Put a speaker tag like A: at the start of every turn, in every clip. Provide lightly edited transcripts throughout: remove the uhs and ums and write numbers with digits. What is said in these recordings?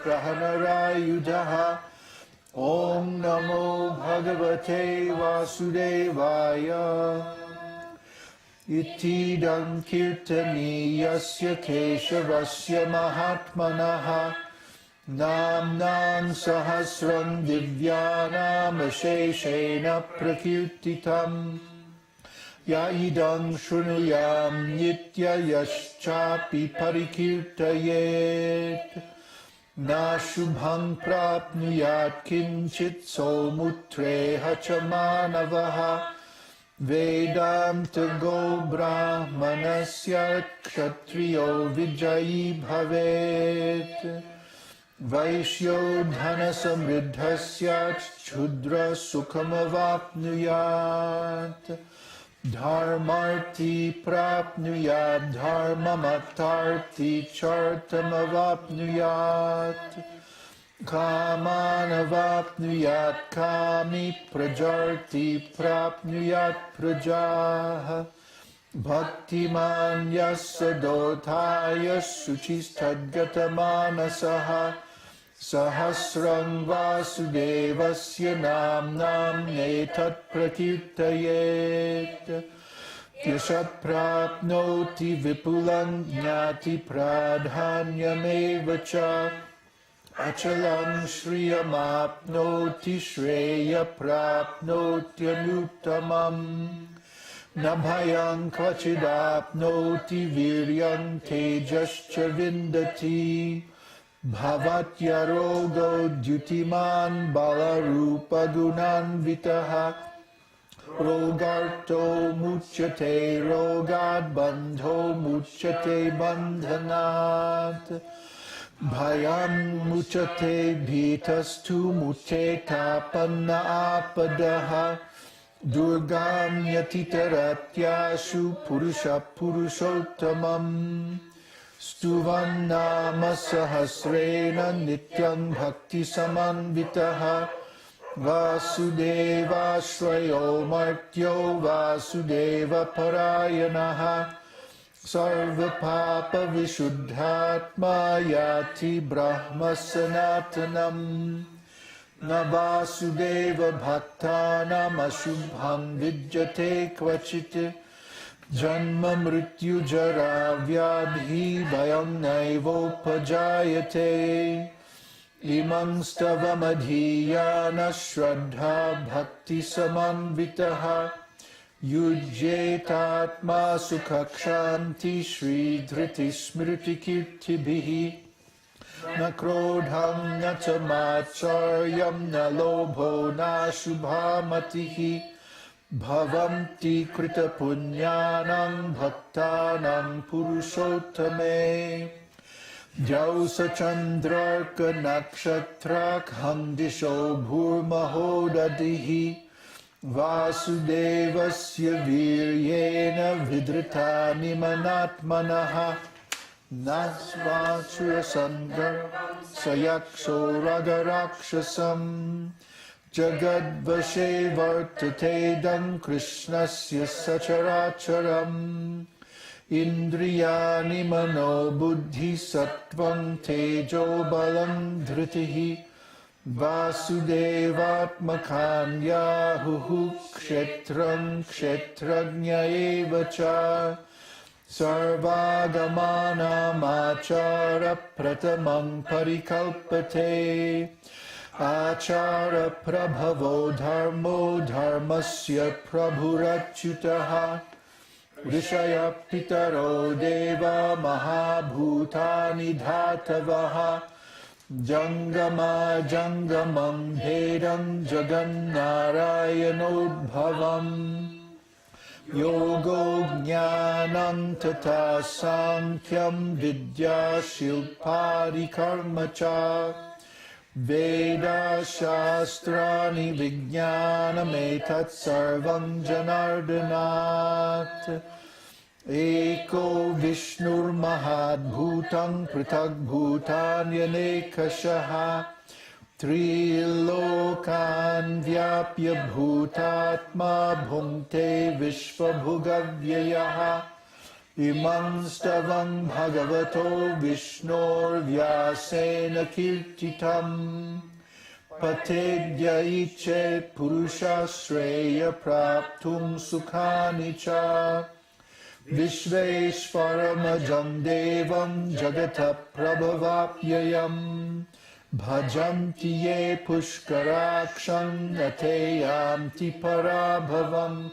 A: prahanarayujaha. Om Namo Bhagavate Vasudevaya. Itidam kirtani yasya keshavasya mahatmanaha. Namnam sahasram divyanam asheshena prakirtitam. Yaidam shrunuyam nitya yaschapi parikirtayet. Na shubham prapnuyat kinchit somutreha cha manavaha. Vedanta go brahmanasya kshatriyo vijayi bhavet. Vaishyo dhana samriddhasya chudra sukhamavapnuyat. Dharmarti prapnuyat dharmamatarti chartamavapnuyat. Kamanavapnuyat kami prajarti prapnuyat prajaha. Bhaktiman yasadotaya suchistadgatamanasaha. Sahasram vasudevasya namnam netat prakirtayet. Yashat prapnoti vipulam jnati pradhanyameva cha. Achalam shriyamapnoti shreya prapnotyanuttamam. Nabhayam kvachidapnoti viryam tejascha vindati. Bhavatya rogo dyutiman balarupa gunanvitaha. Rogarto muchyate rogad bandho muchyate bandhanat. Bhayam muchyate bhitastu muchyetapanna apadaha. Durgam yatitaratyashu purusha purushottamam. Stuvan nama sahasrena nityam bhakti samanvitaha. Vasudeva shrayo martyo vasudeva parayanaha. Sarva papa vishuddhatma yati brahma sanatanam. Na vasudeva bhaktanam ashubham vidyate kvachite. Janma mrityu jara vyadhi bhayam naivopajayate. Imam stavamadhiyana shraddha bhakti samanvitaha. Yujyetatma sukhakshanti shri dhriti smriti kirtibhihi. Na krodham na tamacharyam na lobho na shubhamatihi. Bhavanti krita punyanam bhaktanam purushottame. Jausa chandrarka nakshatra khandisho bhurmahodadihi. Vasudevasya viryena vidritani manatmanaha. Nasvachura sandar sayaksho ragarakshasam. Jagadvashe vartate dam Krishnasya sacharacharam. Indriyani mano buddhi sattvam tejo balam dhritihi. Vasudevatmakan yahuhu kshetram kshetrajna eva cha. Sarvagamanam achara pratamam parikalpate. Achara prabhavo dharmo dharmasya prabhurachyutaha. Rishaya pitaro deva mahabhutani dhatavaha. Jangama jangamam bhedam jagannarayanodbhavam. Yogo jnanam tata sankyam vidya shilpadi karma cha. Veda shastrani vijnanam etat sarvam janardanat. Eko Vishnur Mahadbhutam Pritag Bhutanyanekashaha. Trilokan Vyapya Bhutatma Bhunte Vishvabhugavyayaha. imam stavam bhagavato vishnor-vyasena kirtitam patedya iche purusha shreya praptum sukhani cha vishveshvaramajam devam jagata prabhavapyayam bhajanti ye pushkaraksham nateyamti parabhavam.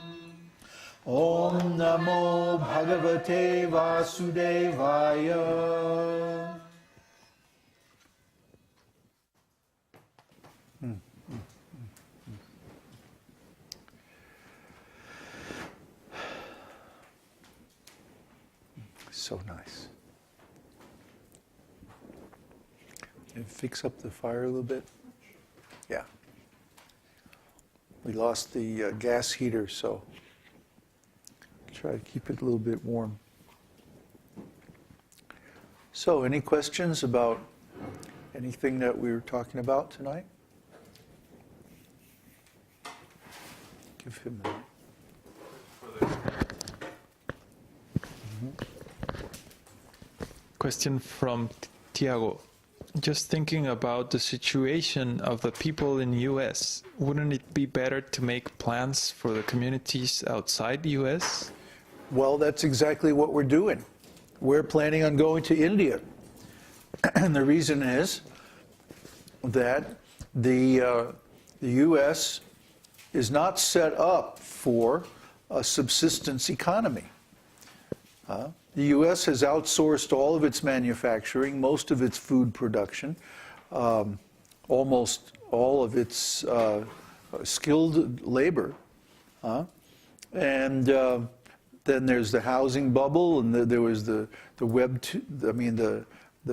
A: Om namo bhagavate vasudevaya. So nice. And fix up the fire a little bit. Yeah. We lost the gas heater, so try to keep it a little bit warm. So, any questions about anything that we were talking about tonight? Give him a minute.
B: Question from Tiago. Just thinking about the situation of the people in the US, wouldn't it be better to make plans for the communities outside the US?
A: Well, that's exactly what we're doing. We're planning on going to India. And the reason is that the US is not set up for a subsistence economy. The U.S. has outsourced all of its manufacturing, most of its food production, almost all of its skilled labor. And then there's the housing bubble, and there was the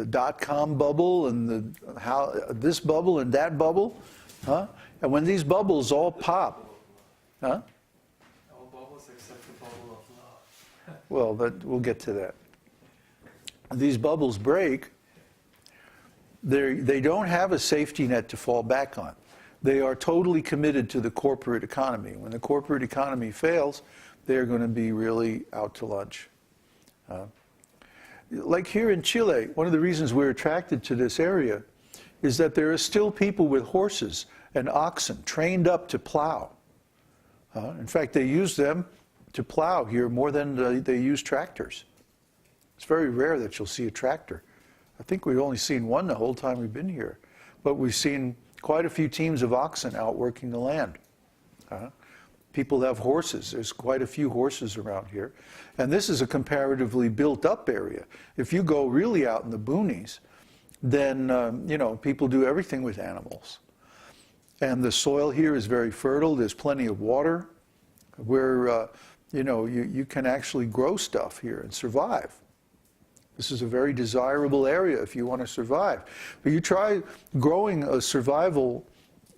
A: dot-com bubble, and this bubble and that bubble. And when these bubbles all pop, well, we'll get to that. These bubbles break, they don't have a safety net to fall back on. They are totally committed to the corporate economy. When the corporate economy fails, they're going to be really out to lunch. Like here in Chile, one of the reasons we're attracted to this area is that there are still people with horses and oxen trained up to plow. In fact, they use them to plow here more than they use tractors. It's very rare that you'll see a tractor. I think we've only seen one the whole time we've been here. But we've seen quite a few teams of oxen out working the land. People have horses. There's quite a few horses around here. And this is a comparatively built-up area. If you go really out in the boonies, then people do everything with animals. And the soil here is very fertile. There's plenty of water. You can actually grow stuff here and survive. This is a very desirable area if you want to survive. But you try growing a survival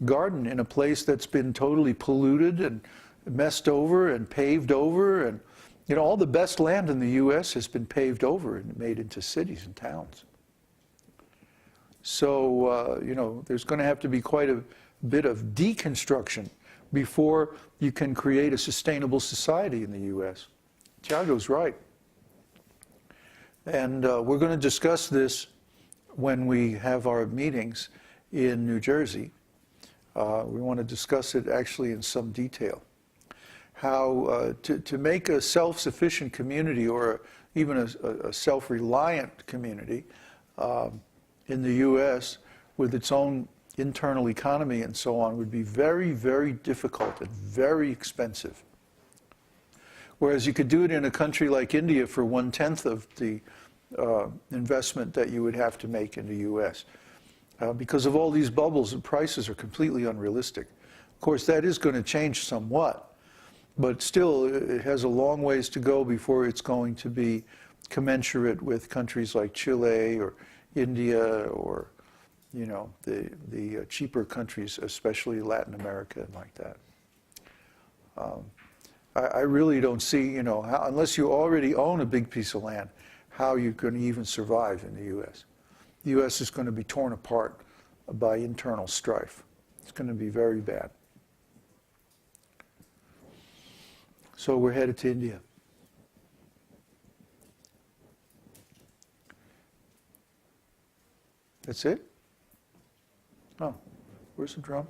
A: garden in a place that's been totally polluted and messed over and paved over, and all the best land in the U.S. has been paved over and made into cities and towns. So, there's going to have to be quite a bit of deconstruction before you can create a sustainable society in the U.S. Tiago's right. And we're going to discuss this when we have our meetings in New Jersey. We want to discuss it actually in some detail. How to make a self-sufficient community, or even a self-reliant community in the U.S. with its own internal economy and so on, would be very, very difficult and very expensive. Whereas you could do it in a country like India for 1/10 of the investment that you would have to make in the U.S. Because of all these bubbles, the prices are completely unrealistic. Of course, that is going to change somewhat, but still, it has a long ways to go before it's going to be commensurate with countries like Chile or India, or the cheaper countries, especially Latin America and like that. I really don't see, how, unless you already own a big piece of land, how you're going to even survive in the U.S. The U.S. is going to be torn apart by internal strife. It's going to be very bad. So we're headed to India. That's it? Oh, where's the drum?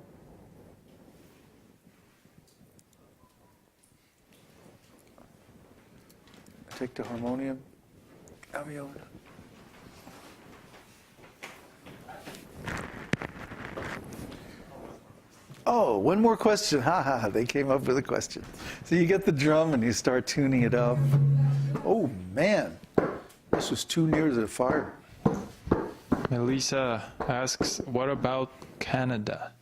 A: Take the harmonium. Aviola. Oh, one more question. Ha ha, they came up with a question. So you get the drum and you start tuning it up. Oh man, this was too near the fire.
B: Melissa asks, what about Canada?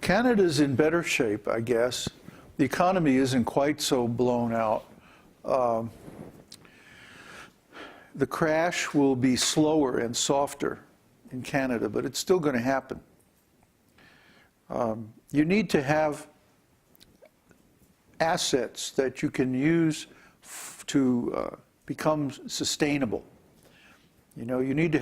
A: Canada's in better shape, I guess. The economy isn't quite so blown out. The crash will be slower and softer in Canada, but it's still going to happen. You need to have assets that you can use to become sustainable. You know, you need to